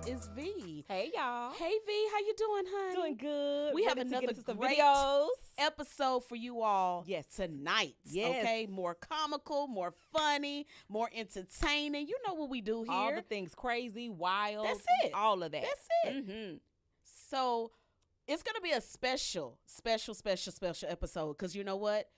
is V. Hey, y'all. Hey, V, how you doing, honey? Doing good. We have Ready to another get into some great videos. episode for you all Yes. tonight. Yes. Okay, more comical, more funny, more entertaining. You know what we do here. All the things crazy, wild. That's it. All of that. That's it. Mm-hmm. So it's going to be a special episode because you know what?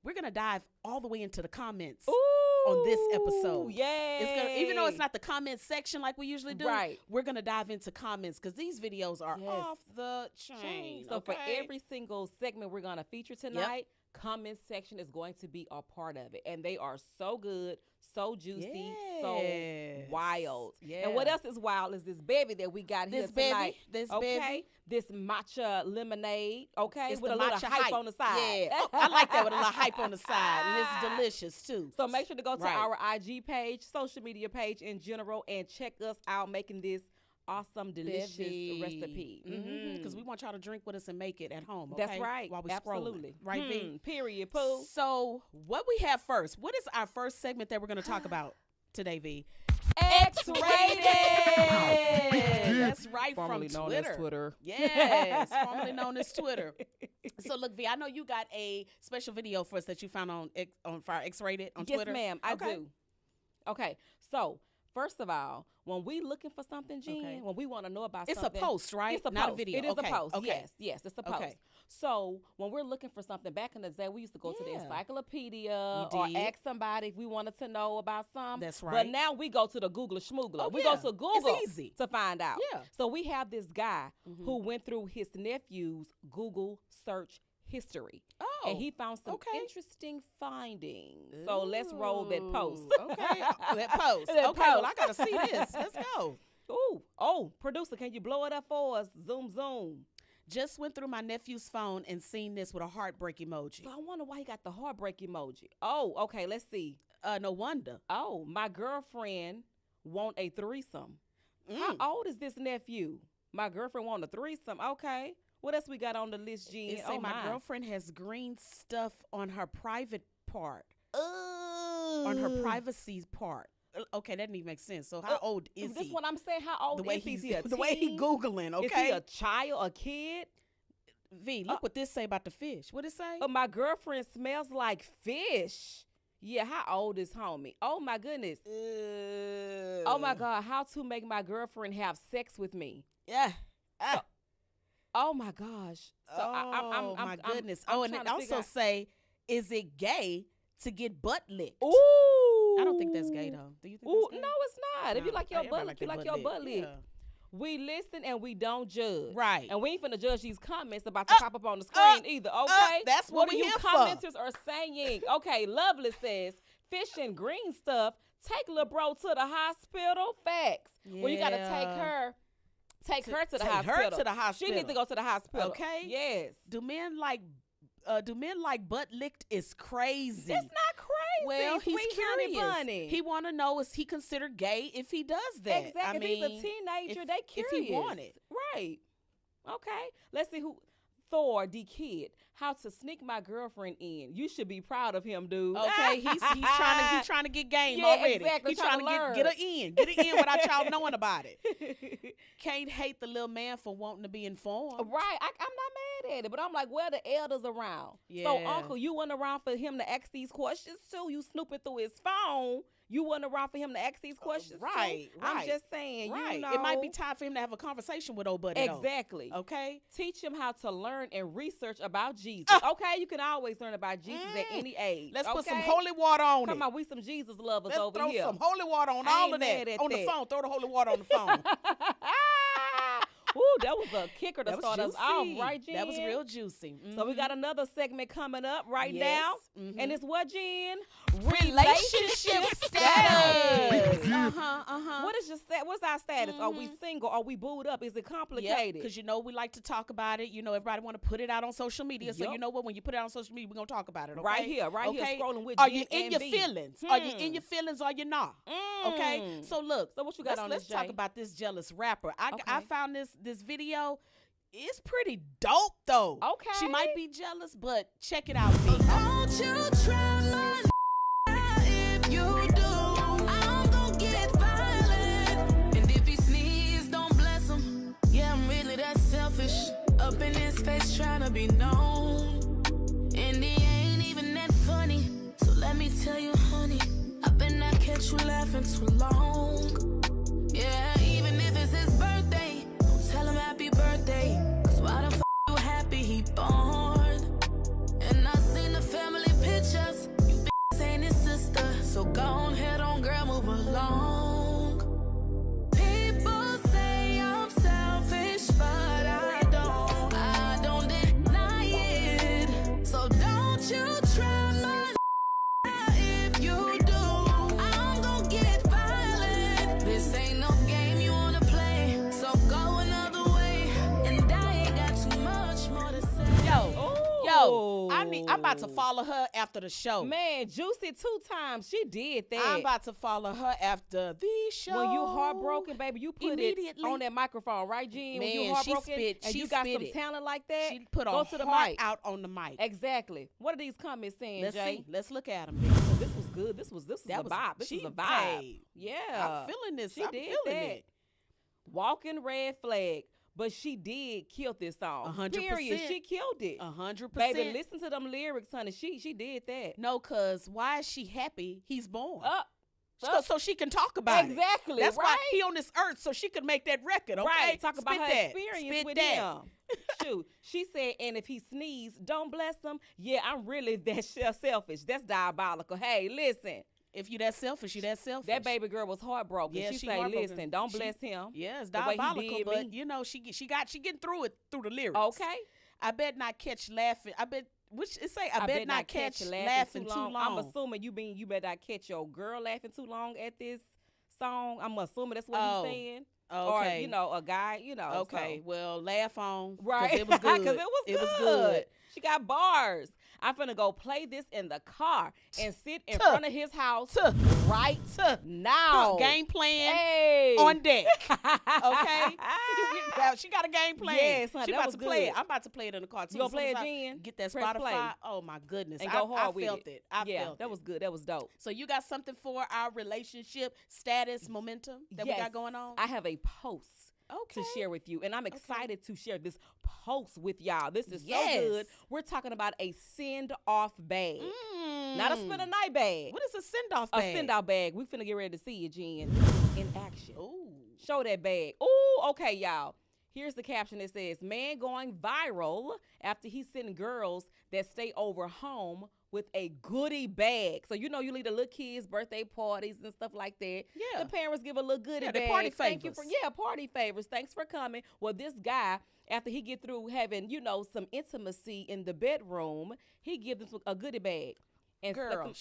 We're going to dive all the way into the comments on this episode. Yeah. Even though it's not the comment section like we usually do, Right. we're going to dive into comments because these videos are Yes. off the chain. So for okay? every single segment we're going to feature tonight, comment section is going to be a part of it. And they are so good, so juicy, so Yes. wild. Yeah. And what else is wild is this baby that we got here This tonight. baby, this okay? baby. This matcha lemonade, okay? It's with the a little matcha hype on the side. Yeah. Oh, I like that with a little hype on the side. And it's delicious, too. So make sure to go to Right. our IG page, social media page in general, and check us out making this awesome, delicious recipe. Because we want y'all to drink with us and make it at home, okay? That's right. While we Absolutely. scrolling. Right, V? Period, Pooh. So what we have first? What is our first segment that we're going to talk about today, V? X-rated. That's right, Formerly from known Twitter. as Twitter. Yes, formerly known as Twitter. So look, V, I know you got a special video for us that you found on for our X-rated on Yes, Twitter. ma'am, I Okay. do. Okay, so first of all, when we looking for something, Jen, Okay. when we want to know about It's something. a post, right? It's a Not post. a video. It is Okay, a post. okay. Yes, it's a post. Okay. So when we're looking for something, back in the day, we used to go to the Yeah. encyclopedia You or did. ask somebody if we wanted to know about something. That's But right. now we go to the Googler Schmoogler. Oh, we yeah. go to Google It's easy. to find out. Yeah. So we have this guy Mhm. who went through his nephew's Google search history. Oh, And he found some okay. interesting findings. So let's roll that post. Ooh, Okay, that post. That Okay, well, I post. gotta see this. Let's go. Ooh, oh, producer, can you blow it up for us? Zoom. Just went through my nephew's phone and seen this with a heartbreak emoji. So I wonder why he got the heartbreak emoji. Oh, okay, let's see. No wonder. Oh, my girlfriend want a threesome. Mm. How old is this nephew? My girlfriend want a threesome. Okay. What else we got on the list, Jen? It say my girlfriend has green stuff on her private part, on her privacy part. Okay, that didn't even make sense. So how old is This he? what I'm saying. How old The way is he? he's Is he a the way he teen? googling. Is he Okay, a child, a kid? V, look what this say about the fish. What it say? But my girlfriend smells like fish. Yeah, how old is homie? Oh my goodness. Oh my God, how to make my girlfriend have sex with me? Yeah. Oh my gosh. So Oh my goodness. I'm And trying it to figure also out- say, is it gay to get butt licked? Ooh. I don't think that's gay though. Do you think Ooh, that's gay? no, it's not. If you No, like your everybody butt, like you their like your butt licked. Yeah. We listen and we don't judge. Right. And we ain't finna judge these comments about to pop up on the screen either, okay? that's what are we you here for. commenters are saying? Okay, Lovely says, fish and green stuff, take lil' bro to the hospital. Facts. Well, you gotta take Yeah. her to the Take hospital. her to the hospital. She needs to go to the hospital. Okay. Yes. Do men like butt licked? Is crazy. That's not crazy. Well, he's sweet honey curious. bunny. He want to know, is he considered gay if he does that? Exactly. I if mean, he's a teenager, if- they if curious. he want it. Right. Okay. Let's see who. Thor, the kid. How to sneak my girlfriend in. You should be proud of him, dude. Okay, he's trying to get game Yeah, already. exactly, He's trying to learn. get her in. Get her in without y'all knowing about it. Can't hate the little man for wanting to be informed. Right. I'm not mad at it, but I'm like, where the elders around? So, Yeah. Uncle, you wasn't around for him to ask these questions too. You snooping through his phone. You wasn't around for him to ask these questions right, too. I'm right. just saying, Right. you know. It might be time for him to have a conversation with old buddy. though. Exactly. Okay. Teach him how to learn and research about Jesus. Okay, you can always learn about Jesus at any age. Let's put some okay? holy water on Come it. on, we some Jesus lovers Let's over throw here. some holy water on I all ain't of that. mad at On the that. phone. Throw the holy water on the phone. Ooh, that was a kicker to That was start us off, juicy. right, Jen? That was real juicy. So we got another segment coming up right Yes. now. Mhm. And it's what, Jen? Relationship status. What is your what's our status? Are we single? Are we booed up? Is it complicated? Because you know we like to talk about it. You know everybody want to put it out on social media. So Yup. you know what? When you put it out on social media, we're gonna talk about it. Okay? Right here, okay? scrolling with Are Jen you in and your Vee. feelings? Are you in your feelings or you not? Okay. So look. So what you got on let's this, talk Jay? about this jealous rapper. I Okay. found this video. It's pretty dope though. Okay. She might be jealous, but check it out, V. Won't you try my if you do, I'm gonna get violent. And if he sneeze, don't trying to be known. And it ain't even that funny. So let me tell you, honey, I better not catch you laughing too long. Yeah, even if it's his birthday, don't tell him happy birthday. Cause why the f you happy he born? And I seen the family pictures. You bitches ain't his sister. So go on head on, girl, move along. People say I'm selfish, but I don't deny it. So don't you try my if you do, I'm gon' get violent. This ain't no game you wanna play, so go another way. And I ain't got too much more to say. Yo, I'm about to follow her after the show. Man, Juicy 2 times. She did that. I'm about to follow her after the show. When you heartbroken, baby, you put it Immediately. on that microphone, right, Jen? When you Man, she heartbroken spit- and she you got spit some it. talent like that, She put go her to the heart mic. out on the mic. Exactly. What are these comments saying, Let's Jay? see. Let's look at them. This was good. This was That a was- vibe. This she- was a vibe. hey, Yeah. I'm feeling this. She I'm did feeling that. it. Walking red flag. But she did kill this song. 100%. Period. She killed it. 100%. Baby, listen to them lyrics, honey. She did that. No, cause why is she happy he's born? Up. So she can talk about it. Exactly. That's right? why he on this earth, so she could make that record. Okay, Right. Talk about Spit her that. experience Spit with that. him. Shoot. She said, and if he sneezed, don't bless him. Yeah, I'm really that selfish. That's diabolical. Hey, listen. If you that selfish, you that selfish. That baby girl was heartbroken. Yeah, she she say, heartbroken. listen, don't She- bless him. Yeah, it's the way he diabolical, did but me. you know she getting through it through the lyrics. Okay. I bet not catch laughing. I bet which it say I bet not catch you laughing too long. I'm assuming you better not catch your girl laughing too long at this song. I'm assuming that's what Oh, he's saying. Okay. Or a guy, Okay, so. well, laugh on. 'cause Right. It was good. Because it was good. She got bars. I'm finna go play this in the car and sit in front of his house right now. Game plan Hey. on deck. Okay? Now, she got a game plan. Yes, honey, she that about was to play it. good. I'm about to play it in the car too. You gonna As soon play as it, I Jen? Get that Press Spotify. play. Oh my goodness. And go hard I with felt it. it. I felt that it. was good. That was dope. So you got something for our relationship status momentum that we got going on? I have a post Okay. to share with you, and I'm excited to share this post with y'all. This is Yes. so good. We're talking about a send-off bag. Not a spend a night bag. What is a send-off A bag? send-off bag. We finna get ready to see it, Jen, in action. Ooh. Show that bag. Ooh, okay, y'all. Here's the caption that says, man going viral after he's sending girls that stay over home with a goodie bag. So, you lead the little kids' birthday parties and stuff like that. Yeah. The parents give a little goodie Yeah, bag. they party Thank you favors. party favors. Thanks for coming. Well, this guy, after he get through having, some intimacy in the bedroom, he gives them a goodie bag. And Girl.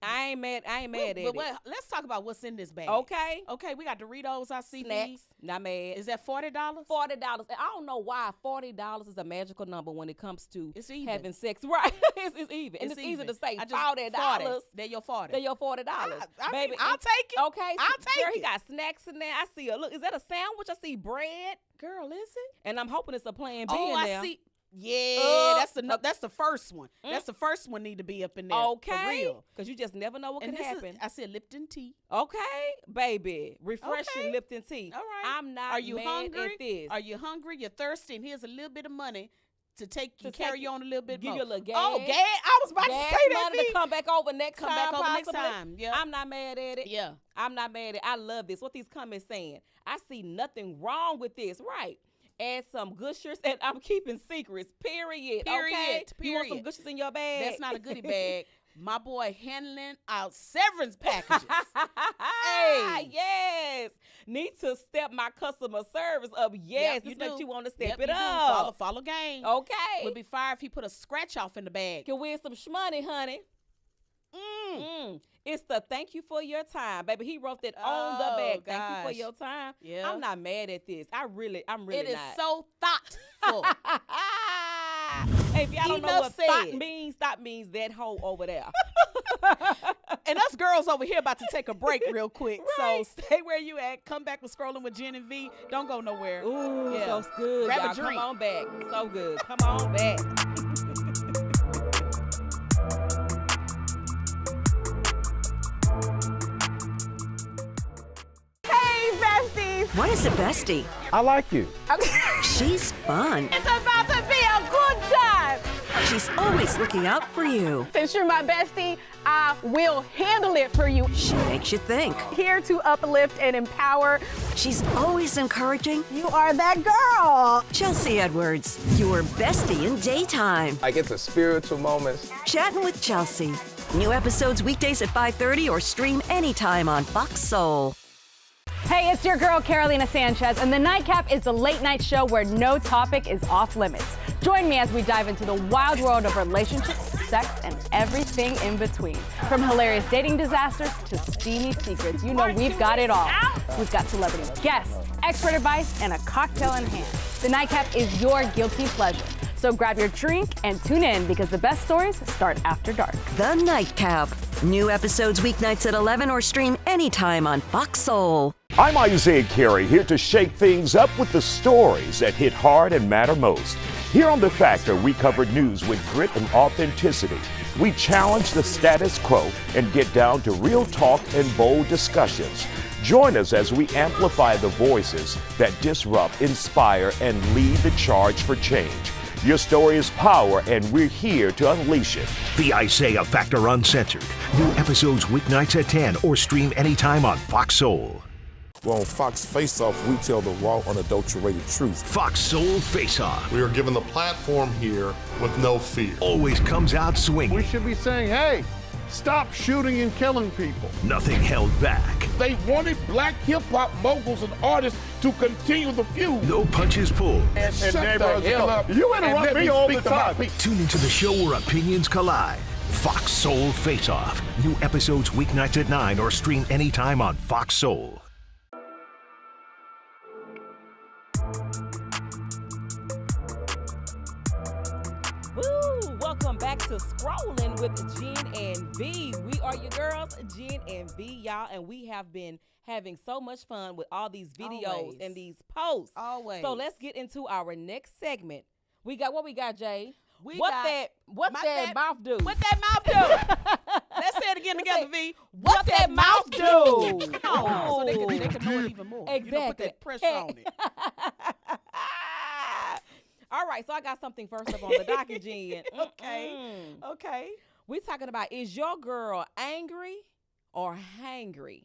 I ain't mad at it. But let's talk about what's in this bag. Okay. Okay, we got Doritos, I see. Snacks. Not mad. Is that $40? $40. And I don't know why $40 is a magical number when it comes to It's even. having sex. Right. it's even. And it's easy even. to say I just- $40. They're your 40. They're your $40. I Baby, mean, I'll take it. Okay. I'll take girl, it. he got snacks in there. I see look, is that a sandwich? I see bread. Girl, is it? And I'm hoping it's a Plan B Oh, in I there. see. Yeah, Uh, that's the first one. That's the first one need to be up in there. Okay. For real. Because you just never know what And can this is, happen. I said Lipton tea. Okay, baby. Refreshing Okay. Lipton tea. All right. I'm not Are you mad hungry? at this. Are you hungry? You're thirsty, and here's a little bit of money to To carry take you on a little bit give more. you a little gas. Oh, gas! I was about Gas to say that. money V. to come back over next Come time. back over next possibly. time. Yeah. I'm not mad at it. Yeah. I'm not mad at it. I love this. What these comments saying? I see nothing wrong with this. Right. Add some gushers, and I'm keeping secrets. Period. Okay? You want some Period. gushers in your bag? That's not a goodie bag. My boy handling out severance packages. Hey, yes. Need to step my customer service up. Yes, Yep, this you makes do. you want to step Yep, it you do. up. Follow game. Okay. Would be fire if he put a scratch off in the bag. Can win some shmoney, honey. It's the thank you for your time, baby. He wrote that on the Oh, bag. Thank you for gosh. your time. Yeah. I'm not mad at this. I'm really It is not. so thoughtful. Hey, if y'all don't know Enough what said. thought means that hoe over there. And us girls over here about to take a break real quick. Right. So stay where you at. Come back with Scrollin with Jen and Vee. Don't go nowhere. Ooh, Yeah. so good. Grab a Y'all, drink. come on back. So good. Come on back. Hey, besties. What is a bestie? I like you. She's fun. It's about to be a good She's always looking out for you. Since you're my bestie, I will handle it for you. She makes you think. Here to uplift and empower. She's always encouraging. You are that girl. Chelsea Edwards, your bestie in daytime. I get the spiritual moments. Chatting with Chelsea. New episodes weekdays at 5:30 or stream anytime on Fox Soul. Hey, it's your girl, Carolina Sanchez, and The Nightcap is the late night show where no topic is off limits. Join me as we dive into the wild world of relationships, sex, and everything in between. From hilarious dating disasters to steamy secrets, you know we've got it all. We've got celebrity guests, expert advice, and a cocktail in hand. The Nightcap is your guilty pleasure. So grab your drink and tune in because the best stories start after dark. The Nightcap. New episodes weeknights at 11 or stream anytime on Fox Soul. I'm Isaiah Carey, here to shake things up with the stories that hit hard and matter most. Here on The Factor, we cover news with grit and authenticity. We challenge the status quo and get down to real talk and bold discussions. Join us as we amplify the voices that disrupt, inspire, and lead the charge for change. Your story is power, and we're here to unleash it. The Isaiah Factor Uncensored. New episodes weeknights at 10 or stream anytime on Fox Soul. Well, on Fox Face Off, we tell the raw, unadulterated truth. Fox Soul Face Off. We are given the platform here with no fear. Always comes out swinging. We should be saying, hey, stop shooting and killing people. Nothing held back. They wanted black hip-hop moguls and artists to continue the feud. No punches pulled. And neighborhoods come up. You interrupt me all the time. Tune into the show where opinions collide. Fox Soul Face Off. New episodes weeknights at 9 or stream anytime on Fox Soul. Woo! Welcome back to Scrollin with Jen and Vee. We are your girls, Jen and Vee, y'all, and we have been having so much fun with all these videos and these posts. Always. So let's get into our next segment. We got what we got, Jay? What that mouth do? What that mouth do? Let's say it again together, V. What that mouth do? Come on, so they can know it even more. Exactly. You know, put that pressure on it. All right, so I got something first up on the docket, Jen. Okay. We talking about, is your girl angry or hangry?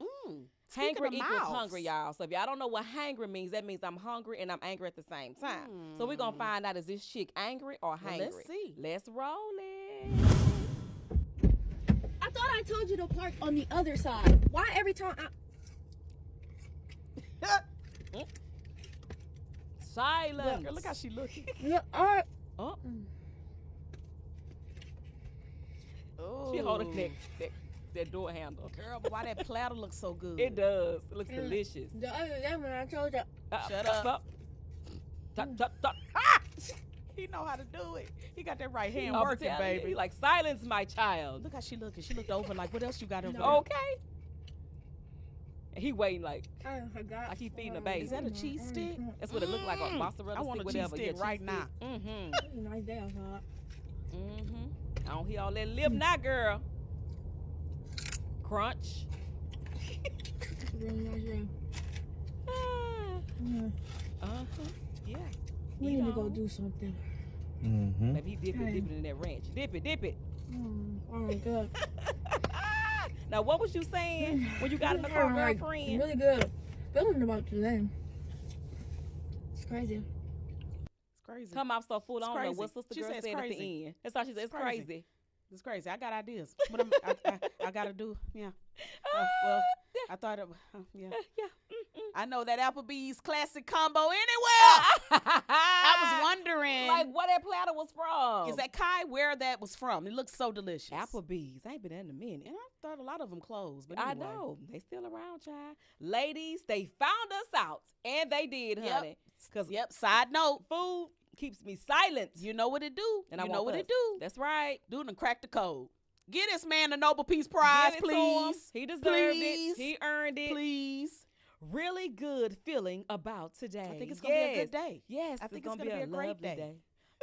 Hangry equals hungry, y'all. So if y'all don't know what hangry means, that means I'm hungry and I'm angry at the same time. So we're going to find out, is this chick angry or hangry? Let's see. Let's roll it. I thought I told you to park on the other side. Why every time Silence. Look how she looking. Oh. She holding that door handle. Girl, but why that platter looks so good? It does. It looks delicious. the other day when I told you. Shut up. Top. He know how to do it. He got that right hand I'm working, telling you, baby. he like, silence my child. Look how she looking. She looked over like, what else you got over there? Okay. And he waiting like he feeding a baby. Is that a cheese stick? That's what it looked like, a mozzarella I want stick, a cheese whatever. stick right now. Nice day outside. I don't hear all that lip now, girl. Crunch. Really nice day. Yeah. We need to go do something. Maybe he dip it in that ranch. Dip it. Oh my God. Now, what was you saying when you got in the car, girlfriend? Really good. Feeling about today. It's crazy. It's crazy. Come off so full. I don't know crazy. what sister She girl said said it's at the crazy. end. That's how she said it's crazy. It's crazy. I got ideas. But I got to do, yeah. Well, I thought, yeah. I know that Applebee's classic combo anywhere. I was wondering. Like, where that platter was from. Is that Kai where that was from? It looks so delicious. Applebee's. I ain't been there in a minute. And I thought a lot of them closed. But I anyway. know. They still around, child. Ladies, they found us out. And they did, honey. Yep. Side note. Food keeps me silent. You know what it do. And you know what it do. That's right. Do and crack the code. Get this man the Nobel Peace Prize, please. He deserved it. He earned it. Please. Really good feeling about today. I think it's going to be a good day. Yes, I think it's going to be a great day.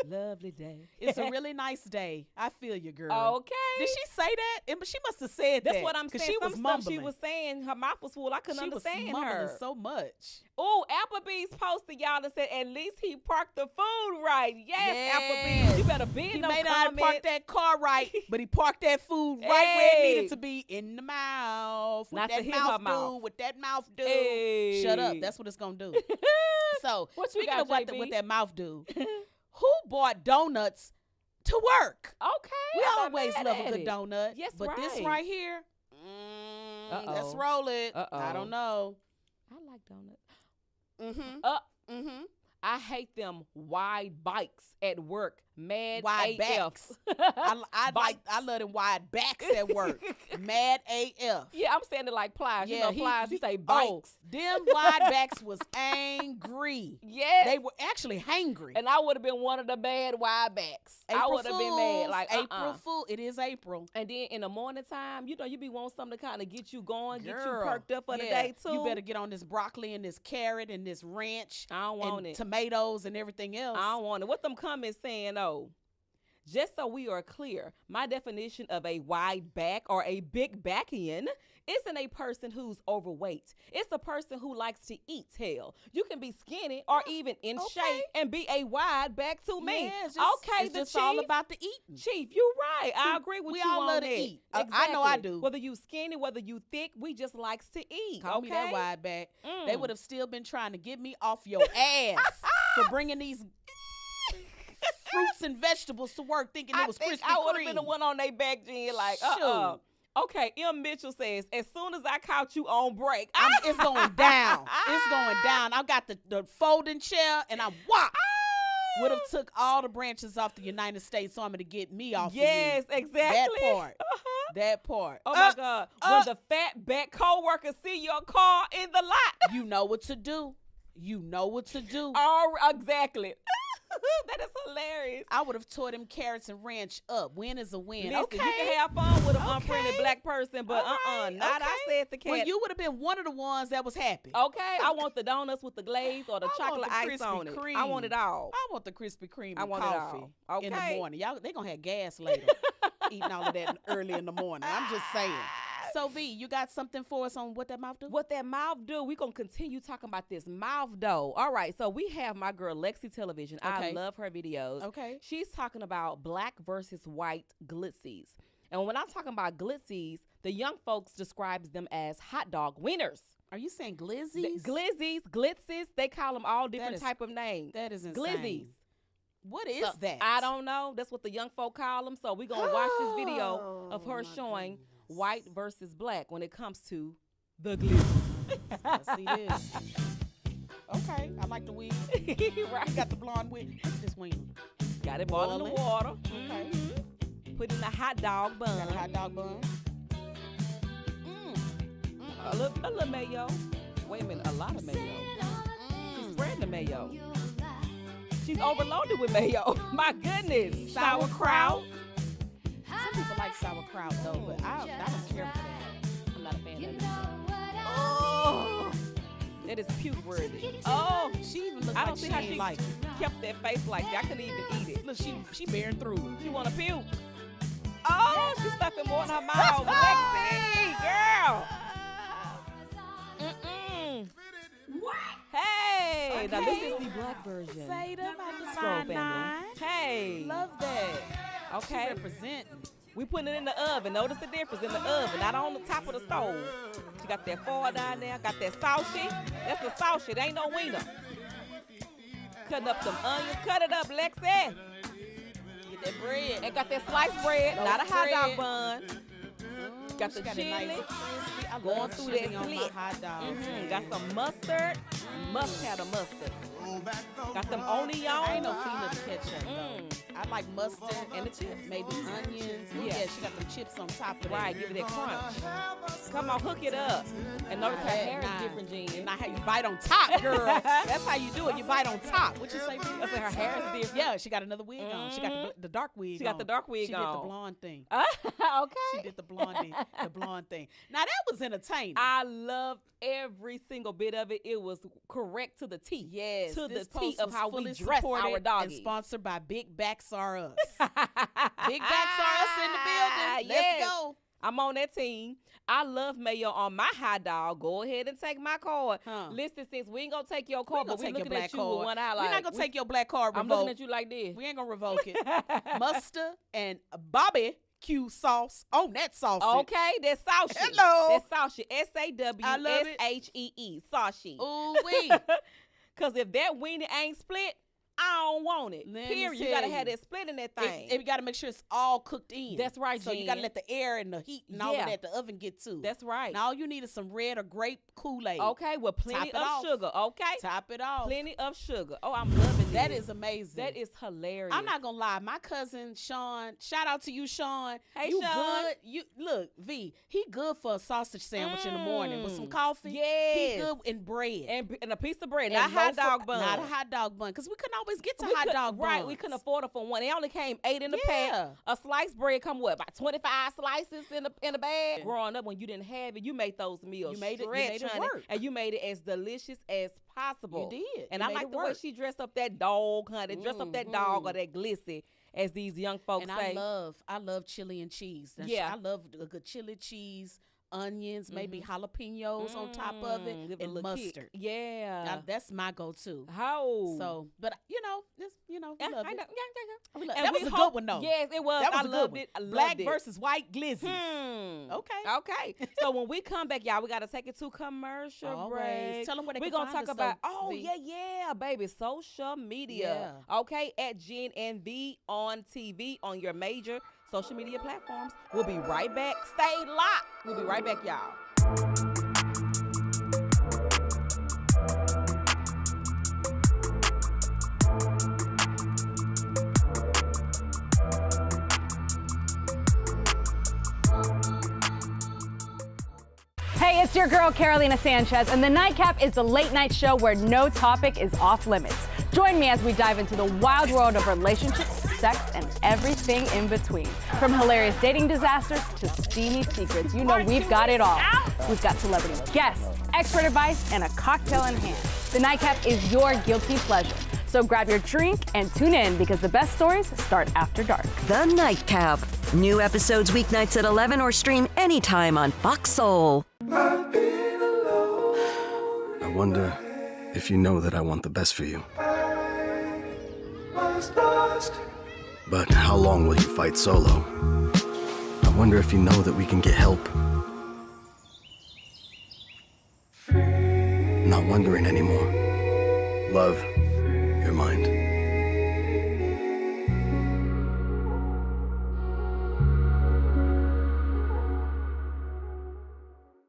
Lovely day. It's a really nice day. I feel you, girl. Okay. Did she say that? But she must have said that. That's what I'm saying. She was mumbling. She was saying her mouth was full. I couldn't understand She was mumbling her so much. Oh, Applebee's posted y'all and said at least he parked the food right. Yes. Applebee's. You better be in He no may not have parked that car right, but he parked that food right where it needed to be, in the mouth. Not to with that hit mouth her dude. mouth. With that mouth dude. Hey. Shut up. That's what it's gonna do. So what you speaking got, of what, JB? what that mouth do, who bought donuts to work? Okay. We I'm not always mad love a at good it. donut. Yes, but right. this right here, let's roll it. I don't know. I like donuts. I hate them wide bikes at work. Mad Wide AF. backs. I love them wide backs at work. Mad AF. Yeah, I'm saying it like Plies. Yeah, you know, Plies, he say bikes. Oh, them wide backs was angry. Yes. They were actually hangry. And I would have been one of the bad wide backs. I would have been mad. Like, April Fool. It is April. And then in the morning time, you know, you be wanting something to kind of get you going, get you Girl, perked up for the day, too. You better get on this broccoli and this carrot and this ranch. I don't want it. Tomatoes and everything else. I don't want it. What them comments saying, though? Just so we are clear, my definition of a wide back or a big backian isn't a person who's overweight. It's a person who likes to eat. Hell, you can be skinny or even in shape and be a wide back to me. Yeah, it's just, okay, it's the just chief, all about the eating. Chief, you're right. I agree with we you all on love that. to eat. Exactly. I know I do. Whether you skinny, whether you thick, we just likes to eat. Call okay? me that wide back. They would have still been trying to get me off your ass for bringing these fruits and vegetables to work, thinking it was Krispy Kreme. I would have been the one on their back, Jen, like, Okay, M. Mitchell says, as soon as I caught you on break, it's going down. It's going down. I got the folding chair, and I would have took all the branches off the United States Army to get me off of you. Yes, exactly. That part. That part. Oh, my God. When the fat back co-workers see your car in the lot. You know what to do. You know what to do. Exactly. That is hilarious. I would have tore them carrots and ranch up. Win is a win. Listen, okay. you can have fun with an unfriendly black person, but not I said the cat. Well, you would have been one of the ones that was happy. Okay, I want the donuts with the glaze or the chocolate ice on it. Kreme. I want it all. I want the Krispy Kreme and I want coffee it all. Okay. in the morning. Y'all, they gonna have gas later. Eating all of that early in the morning. I'm just saying. So, V, you got something for us on what that mouth do? What that mouth do? We're going to continue talking about this mouth, though. All right, so we have my girl, Lexi Television. Okay. I love her videos. Okay. She's talking about black versus white Glizzies. And when I'm talking about Glizzies, the young folks describes them as hot dog wieners. Are you saying Glizzies? Glizzies, Glitzes, they call them all different type of names. That is insane. Glizzies. What is that? I don't know. That's what the young folk call them. So we're going to watch this video of her showing white versus black when it comes to the Glizzies. Let's see this. Okay, I like the wig. Right. You got the blonde wig. Look at this wiener. Got it boiling in the water. Okay. Put in a hot dog bun. Got a hot dog bun. A little mayo. Wait a minute, a lot of mayo. She's spreading the mayo. She's overloaded with mayo. My goodness. Sauerkraut. Some people like sauerkraut though, but I don't care for that. I'm not a fan of it. Oh, that is puke worthy. Oh, she even looks I like don't see how she like kept that face like that. I couldn't even eat it. Look, she bearing through it. She want to puke. Oh, she's stuffing more in her mouth. Lexi, girl. Hey, okay. Now this is the black version. Say them Scroll family. Hey, love that. Okay, she representing. We putting it in the oven. Notice the difference in the oven, not on the top of the stove. She got that foil down there. Got that saucy. That's the saucy. It ain't no wiener. Cutting up some onions. Cut it up, Lexi. Get that bread. And got that sliced bread, not a hot dog bun. Got the chili. Nice going through that slit. Hot dog. Got some mustard. Must have a mustard. Got them onions. I ain't no fan of the ketchup though. I like mustard and the chips. Maybe onions. Yeah, she got the the chips on top of that. Right, give it that crunch. Come on, hook it up. And notice her hair is different, Jen. Not how you bite on top, girl. That's how you do it. You bite on top. What you say? I said her hair is different. Yeah, she got another wig on. She got the dark wig on. She got the dark wig on. She did the blonde thing. Okay. She did the blonde thing. Now, that was entertaining. I loved every single bit of it. It was correct to the T. Yes. To the T of how we dress our doggies. And sponsored by Big Backs Are Us. Big Backs Are Us in the building. Yes. Let's go. I'm on that team. I love mayo on my hot dog. Go ahead and take my card. Listen, since we ain't gonna take your card, but we looking at you with one eye like. We're not gonna take your black card revoked. I'm looking at you like this. We ain't gonna revoke it. Mustard and barbecue sauce on that sausage. Okay, that's sausage. Hello. That's sausage. SAWSHEE. Sausage. Ooh wee. Cause if that weenie ain't split, I don't want it. Period. You gotta have that split in that thing. And you gotta make sure it's all cooked in. That's right, So you gotta let the air and the heat and all of that, the oven get to. That's right. Now all you need is some red or grape Kool-Aid. Okay, with plenty of sugar. Okay. Top it off. Plenty of sugar. Oh, I'm loving that. That is amazing. That is hilarious. I'm not gonna lie. My cousin Sean, shout out to you, Sean. Hey, you Sean. good? You look, V. He good for a sausage sandwich in the morning with some coffee. Yes. He good in bread and a piece of bread, and not hot dog bun. Not a hot dog bun, because we couldn't always get to hot dog buns. Right, we couldn't afford it for one. They only came 8 in the pack. A sliced bread come what, about 25 slices in a bag. Growing up, when you didn't have it, you made those meals. You made it work, and you made it as delicious as possible. You did. And I like the way she dressed up that dog, honey. Dressed up that dog or that glizzy, as these young folks say. I love chili and cheese. I love a good chili cheese. Onions, maybe jalapenos on top of it, and mustard. Kick. Yeah, now, that's my go-to. How? So, but we love it. And that was a good one, though. Yes, it was. I loved it. Black versus white glizzies. Okay. So when we come back, y'all, we got to take it to commercial break. Tell them where they We're can gonna find talk us, about. though, Yeah, baby, social media. Yeah. Okay, at Jen Vee on TV on your major social media platforms. We'll be right back. Stay locked. We'll be right back, y'all. Hey, it's your girl, Carolina Sanchez, and The Nightcap is the late night show where no topic is off limits. Join me as we dive into the wild world of relationships, sex, and everything in between. From hilarious dating disasters to steamy secrets, you know we've got it all. We've got celebrity guests, expert advice, and a cocktail in hand. The Nightcap is your guilty pleasure. So grab your drink and tune in, because the best stories start after dark. The Nightcap. New episodes weeknights at 11 or stream anytime on Fox Soul. I wonder if you know that I want the best for you. But how long will you fight solo? I wonder if you know that we can get help. Not wondering anymore. Love, your mind.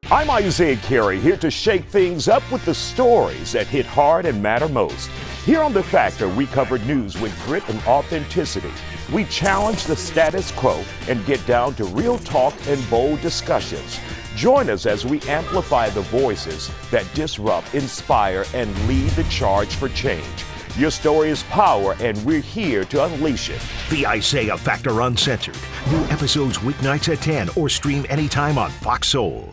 I'm Isaiah Carey, here to shake things up with the stories that hit hard and matter most. Here on The Factor, we cover news with grit and authenticity. We challenge the status quo and get down to real talk and bold discussions. Join us as we amplify the voices that disrupt, inspire, and lead the charge for change. Your story is power, and we're here to unleash it. The Isaiah Factor Uncensored. New episodes weeknights at 10 or stream anytime on Fox Soul.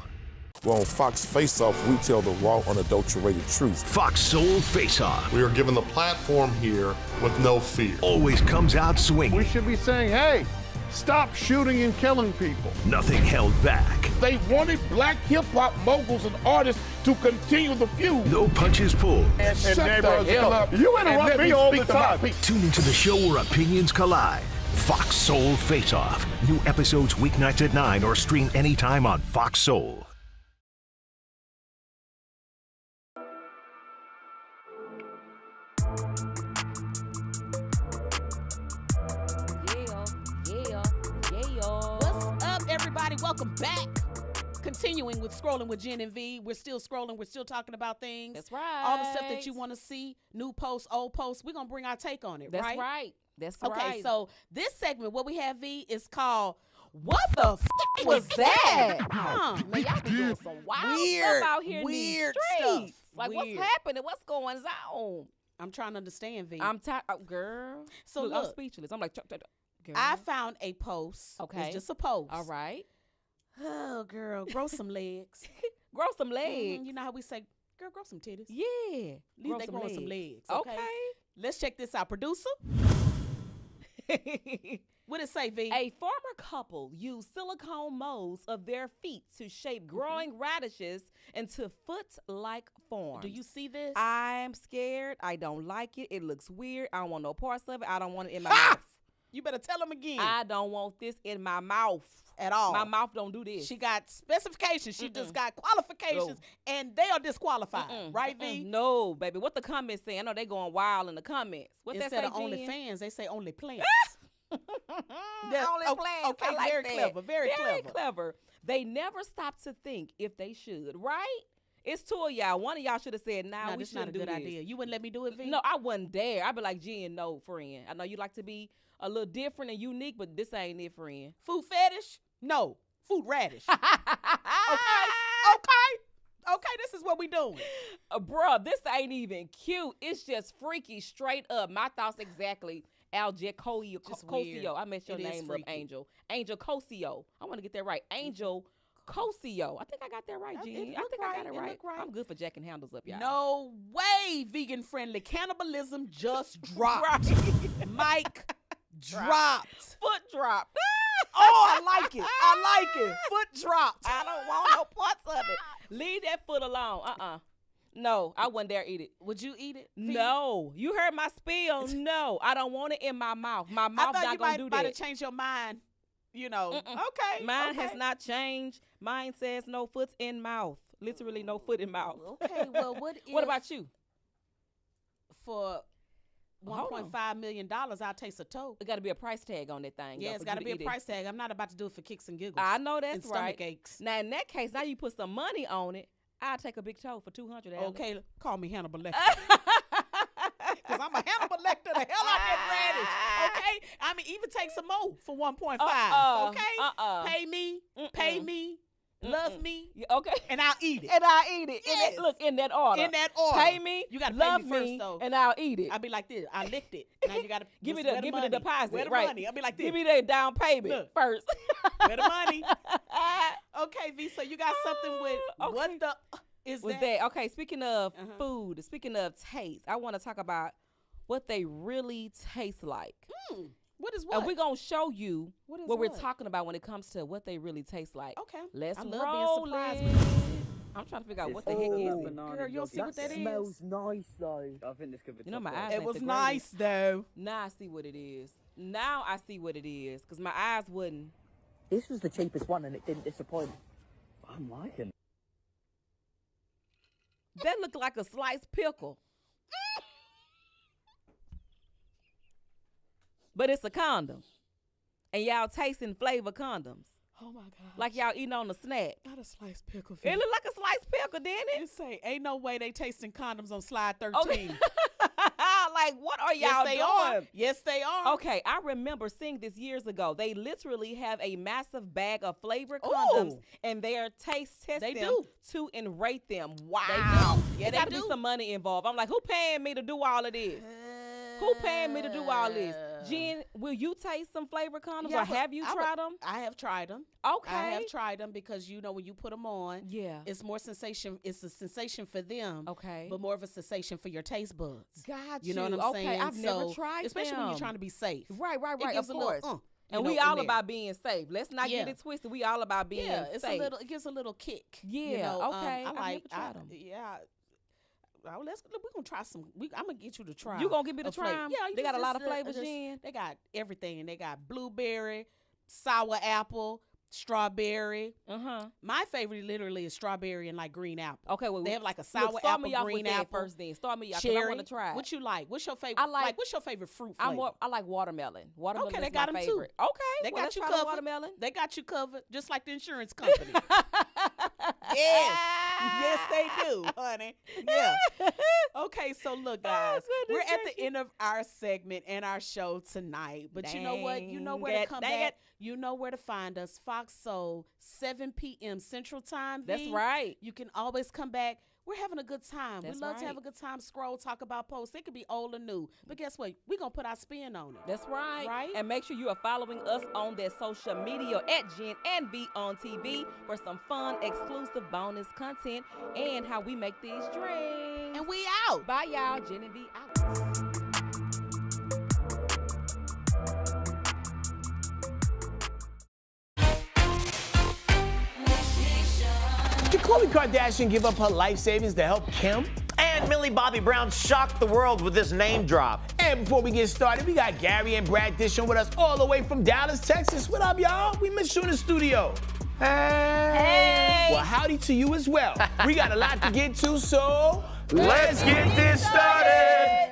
Well, on Fox Face Off, we tell the raw, unadulterated truth. Fox Soul Face Off. We are given the platform here with no fear. Always comes out swinging. We should be saying, hey, stop shooting and killing people. Nothing held back. They wanted black hip-hop moguls and artists to continue the feud. No punches pulled. And shut the hell up. You interrupt me all the time. time. Tune into the show where opinions collide. Fox Soul Face Off. New episodes weeknights at 9 or stream anytime on Fox Soul. What's up, everybody? Welcome back. Continuing with Scrollin with Jen Vee. We're still scrolling. We're still talking about things. That's right. All the stuff that you want to see, new posts, old posts. We're going to bring our take on it, That's right? right. That's Okay, right. so this segment, what we have, V, is called What the f was that? Man, y'all be doing some wild stuff out here in these streets. Like, Weird. what's happening? What's going on? I'm trying to understand, V. I'm tired. Girl. So look, I'm look, speechless. I'm like, girl. I found a post. Okay. It's just a post. All right. Oh, girl, grow some legs. Grow some legs. You know how we say, girl, grow some titties? Yeah. Grow they growing some legs. Okay. Let's check this out. Producer. What did it say, V? A former couple used silicone molds of their feet to shape growing radishes into foot-like forms. Do you see this? I'm scared. I don't like it. It looks weird. I don't want no parts of it. I don't want it in my mouth. You better tell them again. I don't want this in my mouth. At all. My mouth don't do this. She got specifications. She just got qualifications, and they are disqualified. Right, V? No, baby. What the comments say? I know they going wild in the comments. What Instead that of say, only Jen? fans, they say only plants. Only plants. Okay, I like very that. clever. Very clever. They never stop to think if they should, right? It's two of y'all. One of y'all should have said, nah, we this shouldn't not a do good this. idea. You wouldn't let me do it, V? No, I wouldn't dare. I'd be like, Jen, no, friend. I know you like to be a little different and unique, but this ain't it, friend. Food fetish? No. Food radish. Okay, this is what we doing. Bruh, this ain't even cute. It's just freaky, straight up. My thoughts exactly. Cosio. I messed your name up, Angel. Angel Cosio. I want to get that right. Angel Cosio. I think I got that right, Jen. I think I got it right. I'm good for jacking handles up, y'all. No way, vegan-friendly cannibalism just dropped. Mike dropped. Foot dropped. Oh, I like it. Foot dropped. I don't want no parts of it. Leave that foot alone. No, I wouldn't dare eat it. Would you eat it? No. You heard my spiel. No, I don't want it in my mouth. My mouth not going to do that. I thought you might have changed your mind. You know. Okay. Mine has not changed. Mine says no foot in mouth. Literally no foot in mouth. Okay, well, what about you? For $1.5 million, I'll taste a toe. It got to be a price tag on that thing. Yeah, it's got to be a price tag. I'm not about to do it for kicks and giggles. I know that's and right. Stomach aches. Now, in that case, now you put some money on it. I'll take a big toe for $200. Okay, call me Hannibal Lecter. Because I'm a Hannibal Lecter the hell out that radish. Okay? I mean, even take some more for 1.5. Okay? Pay me. Love me. Okay. And I'll eat it. Yes. Look, in that order. Pay me. You got to love pay me first, though. And I'll eat it. I'll be like this. I licked it. Now you got to give me the deposit. Where the right. money? I'll be like this. Give me the down payment first. Where the money? Okay, V, so you got something with what the is that? Okay, speaking of food, speaking of taste, I want to talk about what they really taste like. What is what? And we're going to show you what we're talking about when it comes to what they really taste like. Okay. Let's I roll love being surprised it. with this. I'm trying to figure out what the heck is it. Girl, you don't see what that is? Smells nice though. I think this could be. You know, my eyes It ain't was the nice greatest. though. Now I see what it is. Because my eyes wouldn't. This was the cheapest one and it didn't disappoint. I'm liking it. That looked like a sliced pickle. But it's a condom. And y'all tasting flavor condoms. Oh my God. Like y'all eating on a snack. Not a sliced pickle. It looked like a sliced pickle, didn't it? You say, ain't no way they tasting condoms on slide 13. Okay. Like, what are y'all doing? Yes, they are. Okay, I remember seeing this years ago. They literally have a massive bag of flavored condoms, and they are taste testing to and rate them. Wow. They do. Yeah, there got to be some money involved. I'm like, who paying me to do all of this? Who paying me to do all this? Jen, will you taste some flavored condoms, or have you tried them? I have tried them. Okay. I have tried them because, you know, when you put them on, it's more sensation. It's a sensation for them. Okay. But more of a sensation for your taste buds. Got you know what I'm saying? I've never tried especially them. when you're trying to be safe. Right, of course. And we all about being safe. Let's not get it twisted. We all about being safe. It gives a little kick. Yeah, you know? okay. I like them. Yeah. We're gonna try some. I'm gonna get you to try. You gonna give me the try? Yeah, they got a lot of flavors in. They got everything. They got blueberry, sour apple, strawberry. My favorite literally is strawberry and like green apple. Okay, well they have like a sour apple, green apple. First, then start me off. Cherry. I want to try. What you like? What's your favorite? What's your favorite fruit flavor? I like watermelon. Watermelon. Okay, they is got my them favorite. too. Okay, they got you covered. covered. Watermelon. They got you covered, just like the insurance company. Yes. Yes, they do, honey. Yeah. Okay, so look, guys, we're at the end of our segment and our show tonight. But you know what? You know where to come back. You know where to find us. Fox Soul, 7 p.m. Central Time. That's right. You can always come back. We're having a good time. That's we love to right. have a good time, scroll, talk about posts. It could be old or new. But guess what? We're going to put our spin on it. That's right. Right? And make sure you are following us on their social media at Jen and Vee on TV for some fun, exclusive bonus content and how we make these drinks. And we out. Bye, y'all. Jen and Vee out. Did Khloe Kardashian give up her life savings to help Kim? And Millie Bobby Brown shocked the world with this name drop. And before we get started, we got Gary and Brad Dishon with us all the way from Dallas, Texas. What up, y'all? We missed you in the studio. Hey. Well, howdy to you as well. We got a lot to get to, so let's get this started.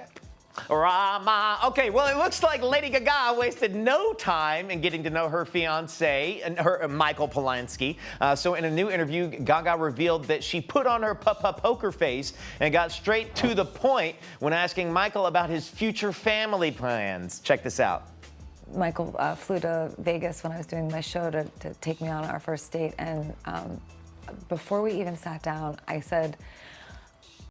Rama. Okay, well, it looks like Lady Gaga wasted no time in getting to know her fiancé, Michael Polanski. So in a new interview, Gaga revealed that she put on her poker face and got straight to the point when asking Michael about his future family plans. Check this out. Michael flew to Vegas when I was doing my show to take me on our first date, and before we even sat down, I said,